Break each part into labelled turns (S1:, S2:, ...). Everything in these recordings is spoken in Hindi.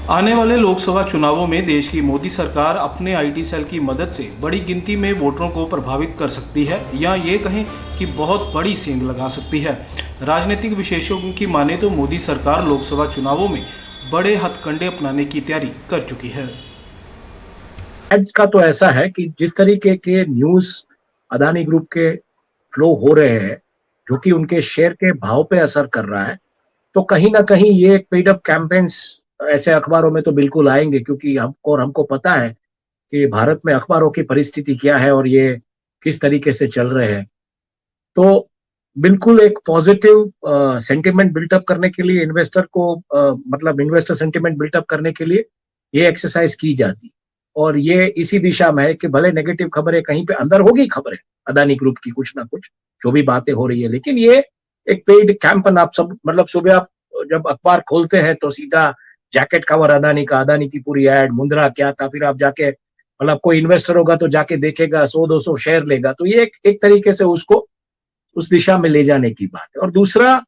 S1: आने वाले लोकसभा चुनावों में देश की मोदी सरकार अपने आईटी सेल की मदद से बड़ी गिनती में वोटरों को प्रभावित कर सकती है या ये कहें कि बहुत बड़ी सेंध लगा सकती है। राजनीतिक विशेषज्ञों की माने तो मोदी सरकार लोकसभा चुनावों में बड़े हथकंडे अपनाने की तैयारी कर चुकी है।
S2: आज का तो ऐसा है कि जिस तरीके के न्यूज अदानी ग्रुप के फ्लो हो रहे हैं, जो कि उनके शेयर के भाव पे असर कर रहा है, तो कहीं ना कहीं ये पेड अप कैंपेन्स ऐसे अखबारों में तो बिल्कुल आएंगे, क्योंकि हमको पता है कि भारत में अखबारों की परिस्थिति क्या है और ये किस तरीके से चल रहे हैं। तो बिल्कुल एक पॉजिटिव सेंटिमेंट बिल्टअप करने के लिए इन्वेस्टर को मतलब इन्वेस्टर सेंटिमेंट बिल्टअप करने के लिए ये एक्सरसाइज की जाती, और ये इसी दिशा में है कि भले नेगेटिव खबरें कहीं पे अंदर होगी, खबरें अदानी ग्रुप की कुछ ना कुछ जो भी बातें हो रही है, लेकिन ये एक पेड कैंपन आप सब मतलब सुबह आप जब अखबार खोलते हैं तो सीधा जैकेट कवर अदानी का, अदानी की पूरी एड, मुंद्रा क्या था, फिर आप जाके मतलब कोई इन्वेस्टर होगा तो जाके देखेगा 100-200 शेयर लेगा, तो ये एक तरीके से उसको उस दिशा में ले जाने की बात है। और दूसरा,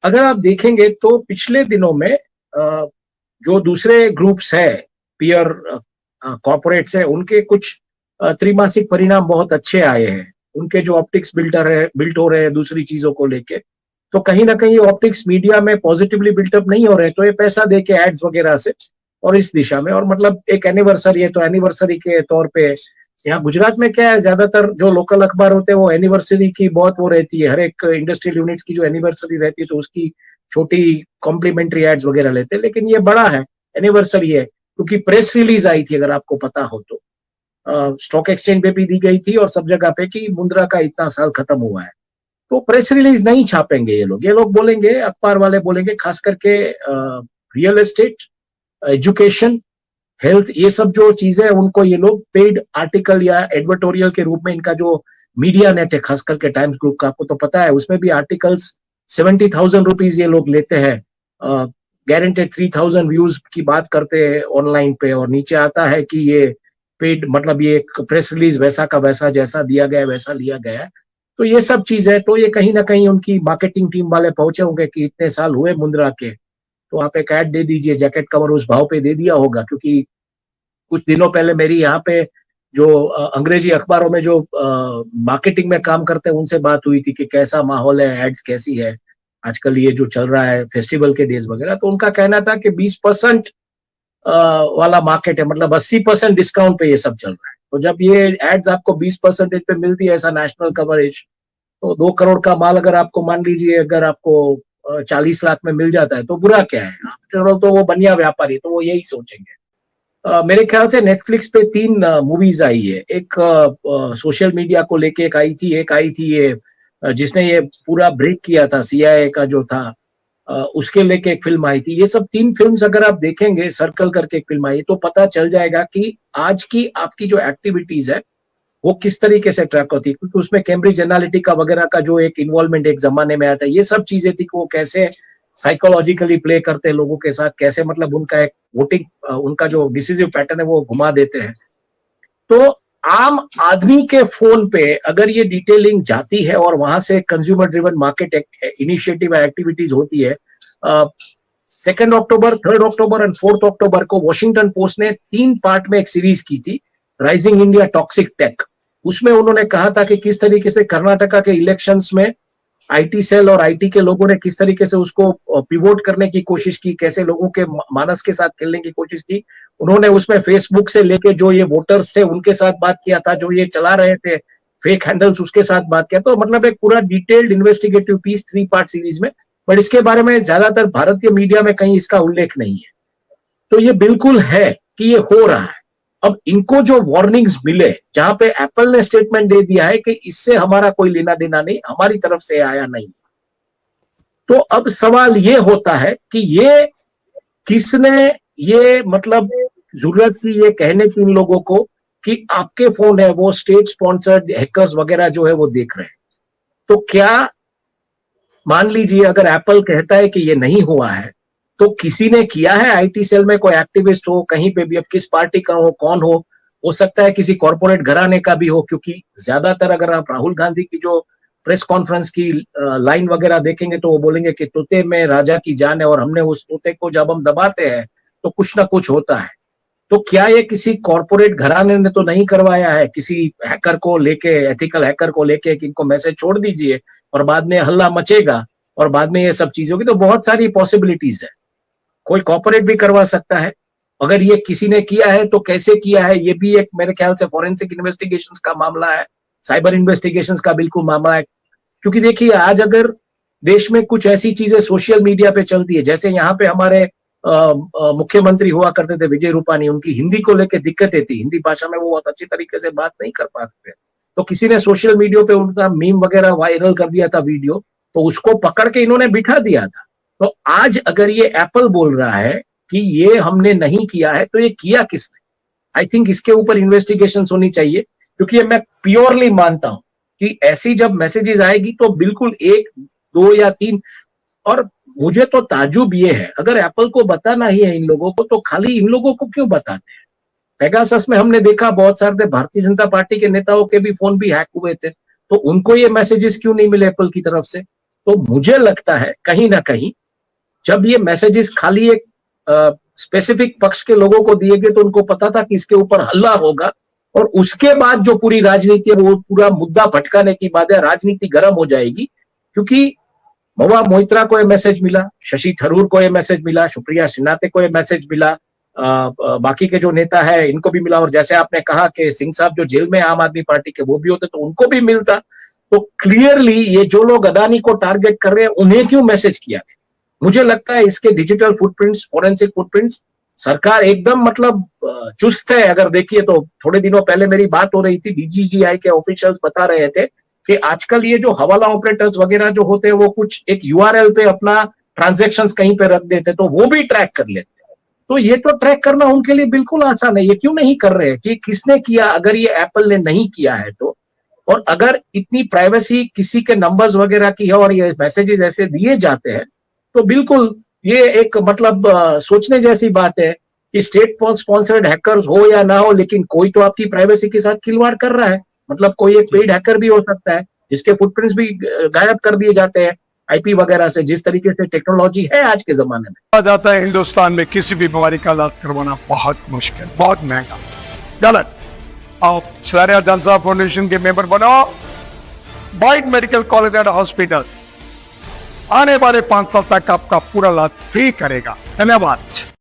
S2: अगर आप देखेंगे तो पिछले दिनों में जो दूसरे ग्रुप्स है, पीयर कॉर्पोरेट्स है, उनके कुछ त्रैमासिक परिणाम बहुत अच्छे आए हैं। उनके जो ऑप्टिक्स बिल्ट हो रहे हैं दूसरी चीजों को लेके, तो कहीं ना कहीं ऑप्टिक्स मीडिया में पॉजिटिवली बिल्टअप नहीं हो रहे, तो ये पैसा दे के एड्स वगैरह से और इस दिशा में, और मतलब एक एनिवर्सरी है तो एनिवर्सरी के तौर पे यहाँ गुजरात में क्या है, ज्यादातर जो लोकल अखबार होते हैं वो एनिवर्सरी की बहुत वो रहती है, हर एक इंडस्ट्रियल यूनिट्स की जो एनिवर्सरी रहती है तो उसकी छोटी कॉम्प्लीमेंट्री एड्स वगैरह लेते हैं, लेकिन ये बड़ा है, एनिवर्सरी है, क्योंकि प्रेस रिलीज आई थी अगर आपको पता हो तो, स्टॉक एक्सचेंज पे भी दी गई थी और सब जगह पे कि मुद्रा का इतना साल खत्म हुआ है। तो प्रेस रिलीज नहीं छापेंगे ये लोग बोलेंगे, अखबार वाले बोलेंगे, खास करके रियल एस्टेट, एजुकेशन, हेल्थ, ये सब जो चीजें हैं उनको ये लोग पेड आर्टिकल या एडवर्टोरियल के रूप में, इनका जो मीडिया नेट है खास करके टाइम्स ग्रुप का, आपको तो पता है, उसमें भी आर्टिकल्स 70,000 रुपीज ये लोग लेते हैं, गारंटेड 3,000 व्यूज की बात करते हैं ऑनलाइन पे, और नीचे आता है कि ये पेड मतलब ये प्रेस रिलीज वैसा का वैसा, जैसा दिया गया वैसा लिया गया है। तो ये सब चीज है, तो ये कहीं ना कहीं उनकी मार्केटिंग टीम वाले पहुंचे होंगे कि इतने साल हुए मुद्रा के, तो आप एक ऐड दे दीजिए, जैकेट कवर उस भाव पे दे दिया होगा, क्योंकि कुछ दिनों पहले मेरी यहाँ पे जो अंग्रेजी अखबारों में जो मार्केटिंग में काम करते हैं उनसे बात हुई थी कि कैसा माहौल है, एड्स कैसी है आजकल, ये जो चल रहा है फेस्टिवल के डेज वगैरह, तो उनका कहना था कि 20% वाला मार्केट है, मतलब 80% डिस्काउंट पे ये सब चल रहा है। तो जब ये एड्स आपको 20% पे मिलती है, ऐसा नेशनल कवरेज, तो 2 करोड़ का माल अगर आपको मान लीजिए अगर आपको 40 लाख में मिल जाता है तो बुरा क्या है, आफ्टर ऑल तो वो बनिया व्यापारी, तो वो यही सोचेंगे। मेरे ख्याल से नेटफ्लिक्स पे 3 मूवीज आई है, एक सोशल मीडिया को लेके एक आई थी, एक आई थी ये जिसने ये पूरा ब्रेक किया था, सीआईए का जो था, उसके लेके एक फिल्म आई थी। ये सब 3 फिल्म्स अगर आप देखेंगे, सर्कल करके एक फिल्म आई, तो पता चल जाएगा कि आज की आपकी जो एक्टिविटीज है वो किस तरीके से ट्रैक होती है, क्योंकि उसमें कैम्ब्रिज एनालिटिका वगैरह का जो एक इन्वॉल्वमेंट एक जमाने में आया था, ये सब चीजें थी कि वो कैसे साइकोलॉजिकली प्ले करते हैं लोगों के साथ, कैसे मतलब उनका एक वोटिंग, उनका जो डिसीजिव पैटर्न है वो घुमा देते हैं। तो आम आदमी के फोन पे अगर ये डिटेलिंग जाती है और वहां से consumer driven market initiative activities होती है, 2 अक्टूबर, 3 अक्टूबर एंड 4 अक्टूबर को वॉशिंगटन पोस्ट ने 3 पार्ट में एक सीरीज की थी, राइजिंग इंडिया टॉक्सिक टेक। उसमें उन्होंने कहा था कि किस तरीके से कर्नाटका के इलेक्शंस में आईटी सेल और आईटी के लोगों ने किस तरीके से उसको पिवोट करने की कोशिश की, कैसे लोगों के मानस के साथ खेलने की कोशिश की। उन्होंने उसमें फेसबुक से लेके जो ये वोटर्स थे उनके साथ बात किया था, जो ये चला रहे थे फेक हैंडल्स उसके साथ बात किया, तो मतलब एक पूरा detailed investigative piece 3 part series में, बट इसके बारे में ज्यादातर भारतीय मीडिया में कहीं इसका उल्लेख नहीं है। तो ये बिल्कुल है कि ये हो रहा है। अब इनको जो वार्निंग्स मिले, जहां पे एप्पल ने स्टेटमेंट दे दिया है कि इससे हमारा कोई लेना देना नहीं, हमारी तरफ से आया नहीं, तो अब सवाल ये होता है कि ये किसने ये मतलब जरूरत की ये कहने की इन लोगों को कि आपके फोन है वो स्टेट स्पॉन्सर्ड हैकर्स वगैरह जो है वो देख रहे हैं। तो क्या मान लीजिए अगर एप्पल कहता है कि ये नहीं हुआ है, तो किसी ने किया है आईटी सेल में, कोई एक्टिविस्ट हो कहीं पे भी, अब किस पार्टी का हो सकता है किसी कॉर्पोरेट घराने का भी हो, क्योंकि ज्यादातर अगर आप राहुल गांधी की जो प्रेस कॉन्फ्रेंस की लाइन वगैरह देखेंगे तो वो बोलेंगे कि तोते में राजा की जान है, और हमने उस तोते को जब हम दबाते हैं तो कुछ ना कुछ होता है। तो क्या ये किसी कॉर्पोरेट घराने ने तो नहीं करवाया है, किसी हैकर को लेके, एथिकल हैकर को लेके कि इनको मैसेज छोड़ दीजिए और बाद में हल्ला मचेगा और बाद में ये सब चीज होगी? तो बहुत सारी पॉसिबिलिटीज है। कोई कॉर्पोरेट भी करवा सकता है। अगर ये किसी ने किया है तो कैसे किया है, ये भी एक मेरे ख्याल से फॉरेंसिक इन्वेस्टिगेशंस का मामला है, साइबर इन्वेस्टिगेशंस का बिल्कुल मामला है। क्योंकि देखिए, आज अगर देश में कुछ ऐसी चीजें सोशल मीडिया पे चलती है, जैसे यहाँ पे हमारे मुख्यमंत्री हुआ करते थे विजय रूपानी, उनकी हिंदी को लेकर दिक्कतें थी, हिंदी भाषा में वो बहुत अच्छी तरीके से बात नहीं कर पाते थे, तो किसी ने सोशल मीडिया पे उनका मीम वगैरह वायरल कर दिया था वीडियो, तो उसको पकड़ के इन्होंने बिठा दिया था। तो आज अगर ये एप्पल बोल रहा है कि ये हमने नहीं किया है, तो ये किया किसने? आई थिंक इसके ऊपर इन्वेस्टिगेशन होनी चाहिए, क्योंकि ये मैं प्योरली मानता हूं कि ऐसी जब मैसेजेस आएगी तो बिल्कुल 1, 2 या 3, और मुझे तो ताज्जुब ये है, अगर एप्पल को बताना ही है इन लोगों को, तो खाली इन लोगों को क्यों बताते हैं? पेगासस में हमने देखा बहुत सारे भारतीय जनता पार्टी के नेताओं के भी फोन भी हैक हुए थे, तो उनको ये मैसेजेस क्यों नहीं मिले एप्पल की तरफ से? तो मुझे लगता है कहीं ना कहीं जब ये मैसेजेस खाली एक स्पेसिफिक पक्ष के लोगों को दिए गए, तो उनको पता था कि इसके ऊपर हल्ला होगा, और उसके बाद जो पूरी राजनीति है वो पूरा मुद्दा भटकाने की बात है, राजनीति गर्म हो जाएगी। क्योंकि महुआ मोइत्रा को ये मैसेज मिला, शशि थरूर को ये मैसेज मिला, सुप्रिया सिन्हाते को ये मैसेज मिला, बाकी के जो नेता है इनको भी मिला, और जैसे आपने कहा कि सिंह साहब जो जेल में आम आदमी पार्टी के वो भी होते तो उनको भी मिलता। तो क्लियरली ये जो लोग अदानी को टारगेट कर रहे हैं उन्हें क्यों मैसेज किया गया? मुझे लगता है इसके डिजिटल फुटप्रिंट्स, फोरेंसिक फुटप्रिंट्स, सरकार एकदम मतलब चुस्त है। अगर देखिए तो थोड़े दिनों पहले मेरी बात हो रही थी, डीजीजीआई के ऑफिशियल्स बता रहे थे कि आजकल ये जो हवाला ऑपरेटर्स वगैरह जो होते हैं वो कुछ एक यूआरएल पे अपना ट्रांजैक्शंस कहीं पे रख देते, तो वो भी ट्रैक कर लेते हैं। तो ये तो ट्रैक करना उनके लिए बिल्कुल आसान है। ये क्यों नहीं कर रहे हैं कि किसने किया? अगर ये एप्पल ने नहीं किया है तो, और अगर इतनी प्राइवेसी किसी के नंबर्स वगैरह की है और ये मैसेजेस ऐसे दिए जाते हैं, तो बिल्कुल ये एक मतलब सोचने जैसी बात है कि स्टेट स्पॉन्सर्ड हैकर्स हो या ना हो, लेकिन कोई तो आपकी प्राइवेसी के साथ खिलवाड़ कर रहा है। मतलब कोई एक पेड हैकर भी हो सकता है जिसके फुटप्रिंट्स भी गायब कर दिए जाते हैं आईपी वगैरह से, जिस तरीके से टेक्नोलॉजी है आज के जमाने में।
S3: कहा जाता है हिंदुस्तान में किसी भी बीमारी का इलाज करवाना बहुत मुश्किल, बहुत महंगा। गलत। आप शहरिया जलसा फाउंडेशन के मेंबर बनो, बाइट मेडिकल कॉलेज एंड हॉस्पिटल आने वाले 5 साल तक आपका पूरा इलाज फ्री करेगा। धन्यवाद।